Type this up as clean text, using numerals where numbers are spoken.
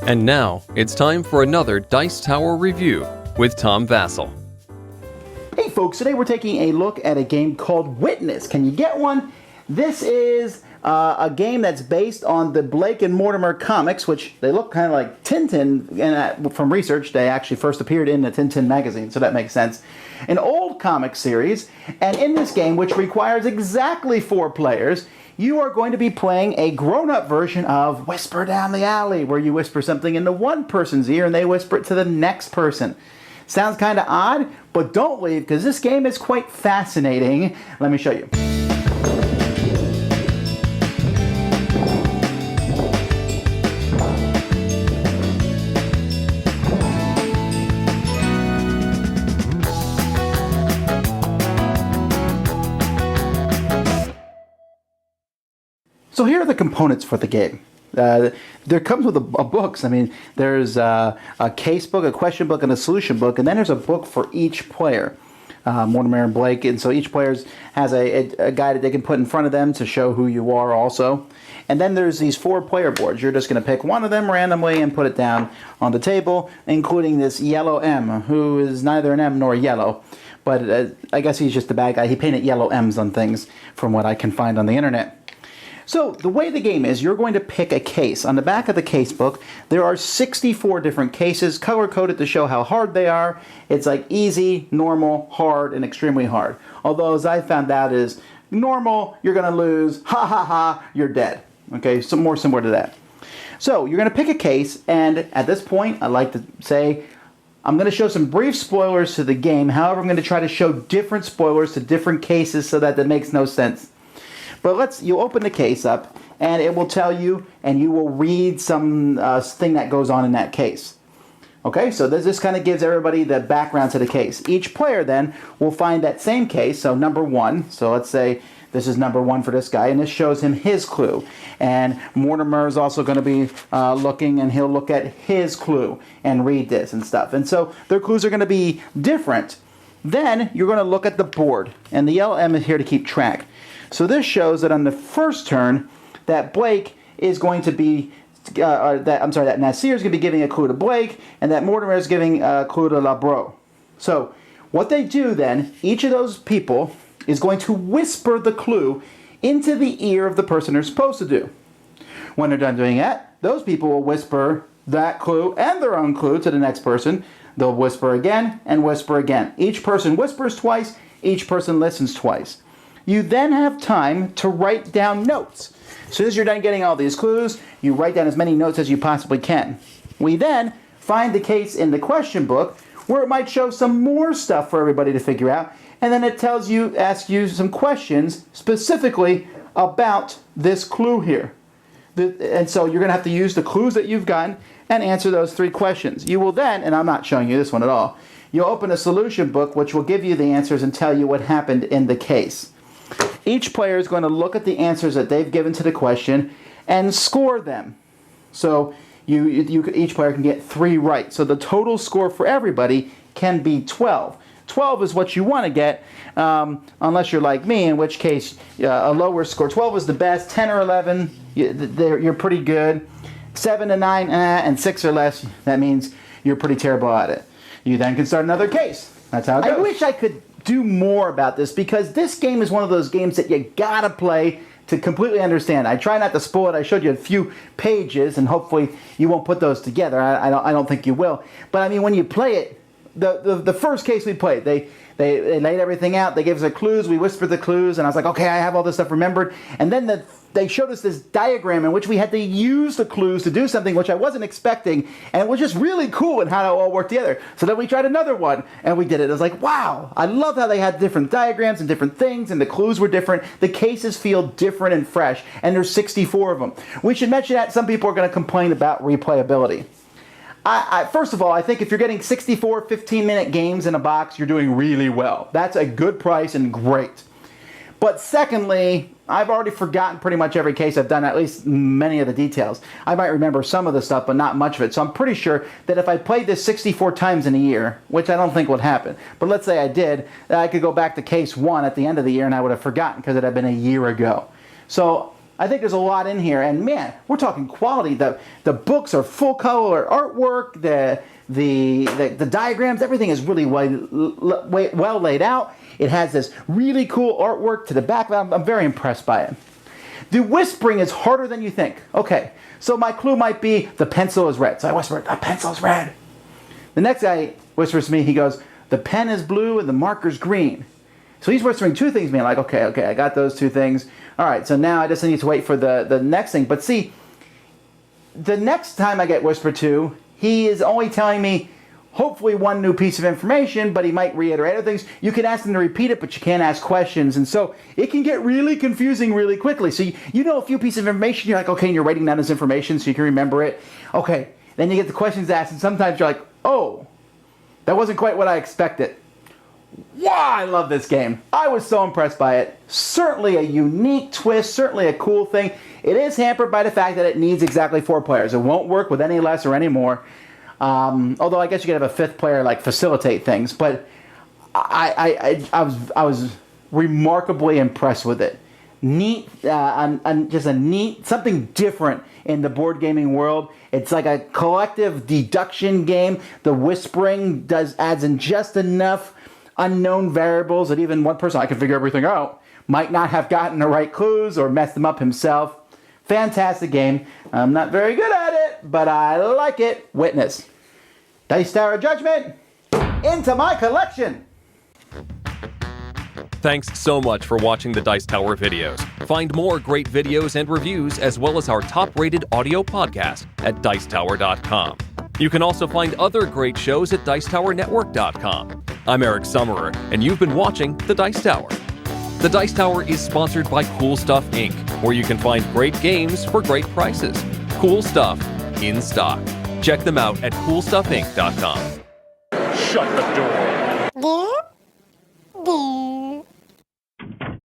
And now, it's time for another Dice Tower review with Tom Vasel. Hey folks, today we're taking a look at a game called Witness. Can you get one? This is a game that's based on the Blake and Mortimer comics, which they look kind of like Tintin, and from research, they actually first appeared in the Tintin magazine, so that makes sense. An old comic series, and in this game, which requires exactly 4 players, you are going to be playing a grown-up version of Whisper Down the Alley, where you whisper something into one person's ear and they whisper it to the next person. Sounds kind of odd, but don't leave, because this game is quite fascinating. Let me show you. So here are the components for the game. There comes with a books. I mean, there's a case book, a question book, and a solution book, and then there's a book for each player, Mortimer and Blake. And so each player has a guide that they can put in front of them to show who you are also. And then there's these 4 player boards. You're just going to pick one of them randomly and put it down on the table, including this yellow M, who is neither an M nor yellow. But I guess he's just a bad guy. He painted yellow M's on things from what I can find on the internet. So the way the game is, you're going to pick a case. On the back of the case book, there are 64 different cases, color-coded to show how hard they are. It's like easy, normal, hard, and extremely hard. Although, as I found out, is normal, you're going to lose, ha ha ha, you're dead. Okay, some more similar to that. So you're going to pick a case, and at this point, I like to say, I'm going to show some brief spoilers to the game. However, I'm going to try to show different spoilers to different cases so that makes no sense. But you open the case up, and it will tell you, and you will read some thing that goes on in that case. Okay, so this kind of gives everybody the background to the case. Each player then will find that same case, so number 1. So let's say this is number 1 for this guy, and this shows him his clue. And Mortimer is also going to be looking, and he'll look at his clue and read this and stuff. And so their clues are going to be different. Then you're going to look at the board, and the yellow M is here to keep track. So this shows that on the first turn, that Blake is going to be, that Nasir is going to be giving a clue to Blake, and that Mortimer is giving a clue to Labro. So what they do then, each of those people is going to whisper the clue into the ear of the person they're supposed to do. When they're done doing that, those people will whisper that clue and their own clue to the next person. They'll whisper again and whisper again. Each person whispers twice, each person listens twice. You then have time to write down notes. As soon as you're done getting all these clues, you write down as many notes as you possibly can. We then find the case in the question book where it might show some more stuff for everybody to figure out, and then it asks you some questions specifically about this clue here. And so you're going to have to use the clues that you've gotten and answer those 3 questions. You will then, and I'm not showing you this one at all, you'll open a solution book which will give you the answers and tell you what happened in the case. Each player is going to look at the answers that they've given to the question and score them. So each player can get 3 right. So the total score for everybody can be 12. 12 is what you want to get, unless you're like me, in which case a lower score. 12 is the best. 10 or 11, you're pretty good. 7 to 9, and 6 or less, that means you're pretty terrible at it. You then can start another case. That's how it goes. I wish I could do more about this, because this game is one of those games that you gotta play to completely understand. I try not to spoil it. I showed you a few pages, and hopefully you won't put those together. I don't think you will. But I mean, when you play it, the first case we played, they laid everything out. They gave us the clues. We whispered the clues, and I was like, okay, I have all this stuff remembered. And then they showed us this diagram in which we had to use the clues to do something which I wasn't expecting, and it was just really cool in how it all worked together. So then we tried another one, and we did it. It was like, wow, I love how they had different diagrams and different things, and the clues were different. The cases feel different and fresh, and there's 64 of them. We should mention that some people are going to complain about replayability. First of all, I think if you're getting 64 15-minute games in a box, you're doing really well. That's a good price and great. But secondly, I've already forgotten pretty much every case I've done, at least many of the details. I might remember some of the stuff, but not much of it. So I'm pretty sure that if I played this 64 times in a year, which I don't think would happen, but let's say I did, I could go back to case 1 at the end of the year and I would have forgotten because it had been a year ago. So I think there's a lot in here, and man, we're talking quality. The books are full color artwork. The diagrams, everything is really well laid out. It has this really cool artwork to the back. I'm very impressed by it. The whispering is harder than you think. Okay, so my clue might be the pencil is red. So I whisper, the pencil is red. The next guy whispers to me, he goes, the pen is blue and the marker's green. So he's whispering two things, being like, okay, I got those two things. All right, so now I just need to wait for the next thing. But see, the next time I get whispered to, he is only telling me hopefully one new piece of information, but he might reiterate other things. You can ask him to repeat it, but you can't ask questions. And so it can get really confusing really quickly. So you know a few pieces of information, you're like, okay, and you're writing down this information so you can remember it. Okay, then you get the questions asked, and sometimes you're like, oh, that wasn't quite what I expected. Wow, I love this game. I was so impressed by it. Certainly a unique twist, certainly a cool thing. It is hampered by the fact that it needs exactly 4 players. It won't work with any less or any more. Although I guess you could have a 5th player like facilitate things. But I was remarkably impressed with it. Neat, just a neat, something different in the board gaming world. It's like a collective deduction game. The whispering adds in just enough unknown variables that even one person, I can figure everything out, might not have gotten the right clues or messed them up himself. Fantastic game. I'm not very good at it, but I like it. Witness. Dice Tower Judgment into my collection. Thanks so much for watching the Dice Tower videos. Find more great videos and reviews, as well as our top-rated audio podcast at Dicetower.com. You can also find other great shows at Dicetowernetwork.com. I'm Eric Summerer, and you've been watching The Dice Tower. The Dice Tower is sponsored by Cool Stuff Inc., where you can find great games for great prices. Cool stuff in stock. Check them out at CoolStuffInc.com. Shut the door.